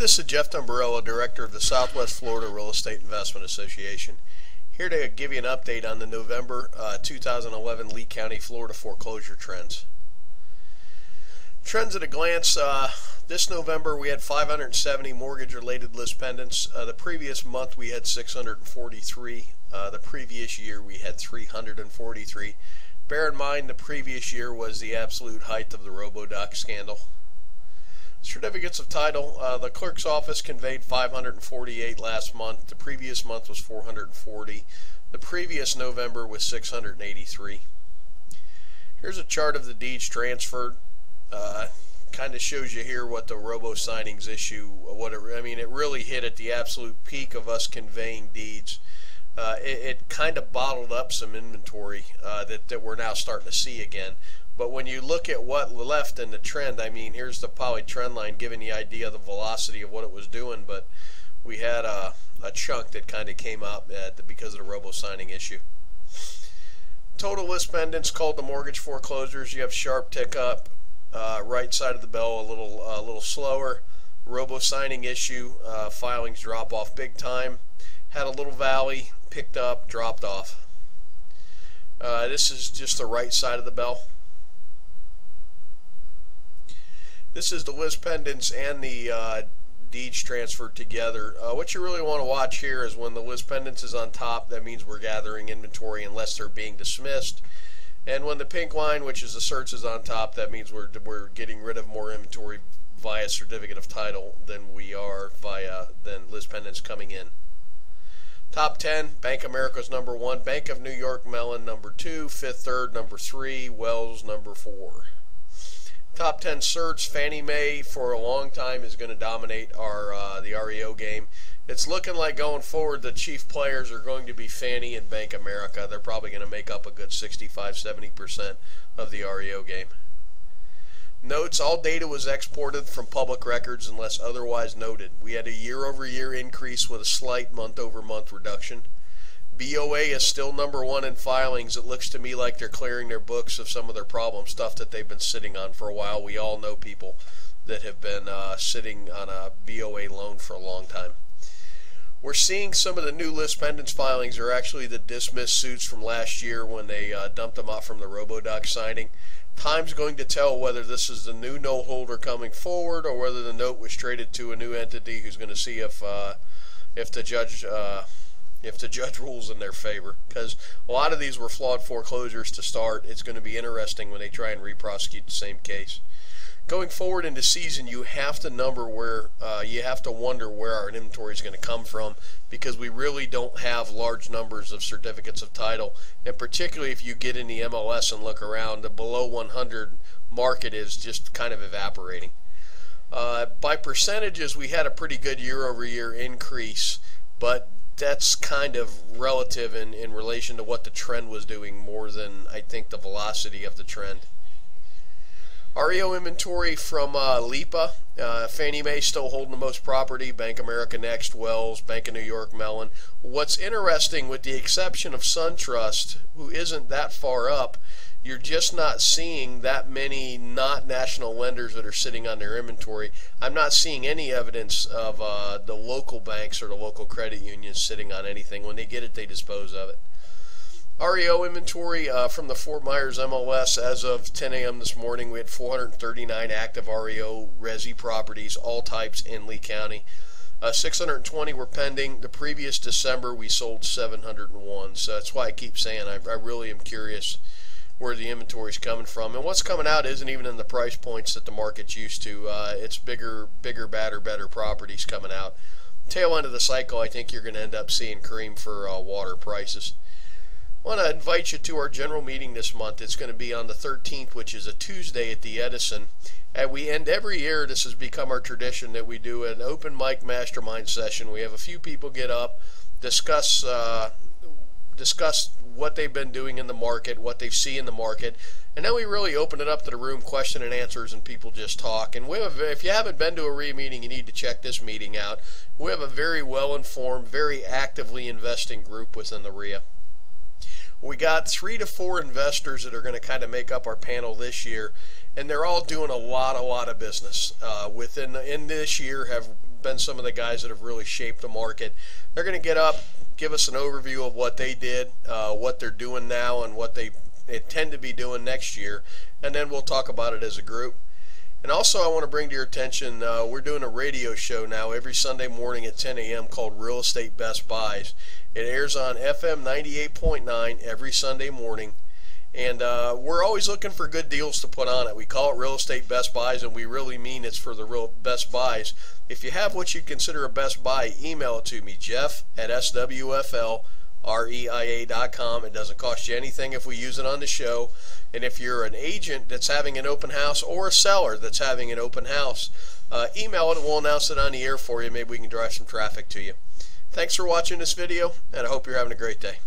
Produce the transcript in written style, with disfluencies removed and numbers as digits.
this is Jeff Tamburello, Director of the Southwest Florida Real Estate Investment Association, here to give you an update on the November 2011 Lee County, Florida foreclosure trends. Trends at a glance, this November we had 570 mortgage-related list pendants. The previous month we had 643. The previous year we had 343. Bear in mind the previous year was the absolute height of the RoboDoc scandal. Certificates of title, the clerk's office conveyed 548 last month. The previous month was 440. The previous November was 683. Here's a chart of the deeds transferred. Kind of shows you here what the robo signings issue, it really hit at the absolute peak of us conveying deeds. It kind of bottled up some inventory that we're now starting to see again. But when you look at what left in the trend, here's the poly trend line giving the idea of the velocity of what it was doing, but we had a chunk that kind of came up because of the robo signing issue. Total list pendants called the mortgage foreclosures. You have sharp tick up, right side of the bell a little slower. Robo signing issue, filings drop off big time. Had a little valley, picked up, dropped off. This is just the right side of the bell. This is the list pendants and the deeds transferred together. What you really want to watch here is when the list pendants is on top, that means we're gathering inventory unless they're being dismissed. And when the pink line, which is the search, is on top, that means we're getting rid of more inventory via certificate of title than we are than list pendants coming in. Top 10, Bank of America's number 1, Bank of New York Mellon number 2, Fifth Third number 3, Wells number 4. Top 10 certs, Fannie Mae for a long time is going to dominate the REO game. It's looking like going forward the chief players are going to be Fannie and Bank of America. They're probably going to make up a good 65-70% of the REO game. Notes, all data was exported from public records unless otherwise noted. We had a year-over-year increase with a slight month-over-month reduction. BOA is still number 1 in filings. It looks to me like they're clearing their books of some of their problem stuff that they've been sitting on for a while. We all know people that have been sitting on a BOA loan for a long time. We're seeing some of the new list pendants filings are actually the dismissed suits from last year when they dumped them off from the RoboDoc signing. Time's going to tell whether this is the new note holder coming forward or whether the note was traded to a new entity who's going to see if the judge rules in their favor. Because a lot of these were flawed foreclosures to start. It's going to be interesting when they try and re-prosecute the same case. Going forward into season, you have to wonder where our inventory is going to come from, because we really don't have large numbers of certificates of title, and particularly if you get in the MLS and look around, the below 100 market is just kind of evaporating. By percentages, we had a pretty good year-over-year increase, but that's kind of relative in relation to what the trend was doing more than I think the velocity of the trend. REO inventory from LIPA, Fannie Mae still holding the most property, Bank of America next, Wells, Bank of New York Mellon. What's interesting, with the exception of SunTrust, who isn't that far up, you're just not seeing that many not national lenders that are sitting on their inventory. I'm not seeing any evidence of the local banks or the local credit unions sitting on anything. When they get it, they dispose of it. REO inventory from the Fort Myers MLS as of 10 a.m. this morning, we had 439 active REO resi properties, all types in Lee County. 620 were pending. The previous December we sold 701. So that's why I keep saying I really am curious where the inventory is coming from. And what's coming out isn't even in the price points that the market's used to. It's bigger, badder, better properties coming out. Tail end of the cycle, I think you're going to end up seeing cream for water prices. I want to invite you to our general meeting this month. It's going to be on the 13th, which is a Tuesday at the Edison. And we end every year, this has become our tradition, that we do an open mic mastermind session. We have a few people get up, discuss what they've been doing in the market, what they see in the market, and then we really open it up to the room, question and answers, and people just talk. And if you haven't been to a REIA meeting, you need to check this meeting out. We have a very well-informed, very actively investing group within the REIA. We got 3 to 4 investors that are going to kind of make up our panel this year, and they're all doing a lot of business. In this year have been some of the guys that have really shaped the market. They're going to get up, give us an overview of what they did, what they're doing now, and what they intend to be doing next year, and then we'll talk about it as a group. And also I want to bring to your attention, we're doing a radio show now every Sunday morning at 10 a.m. called Real Estate Best Buys. It airs on FM 98.9 every Sunday morning. And we're always looking for good deals to put on it. We call it Real Estate Best Buys, and we really mean it's for the real best buys. If you have what you'd consider a best buy, email it to me, jeff@swflreia.com. It doesn't cost you anything if we use it on the show. And if you're an agent that's having an open house or a seller that's having an open house, email it and we'll announce it on the air for you. Maybe we can drive some traffic to you. Thanks for watching this video, and I hope you're having a great day.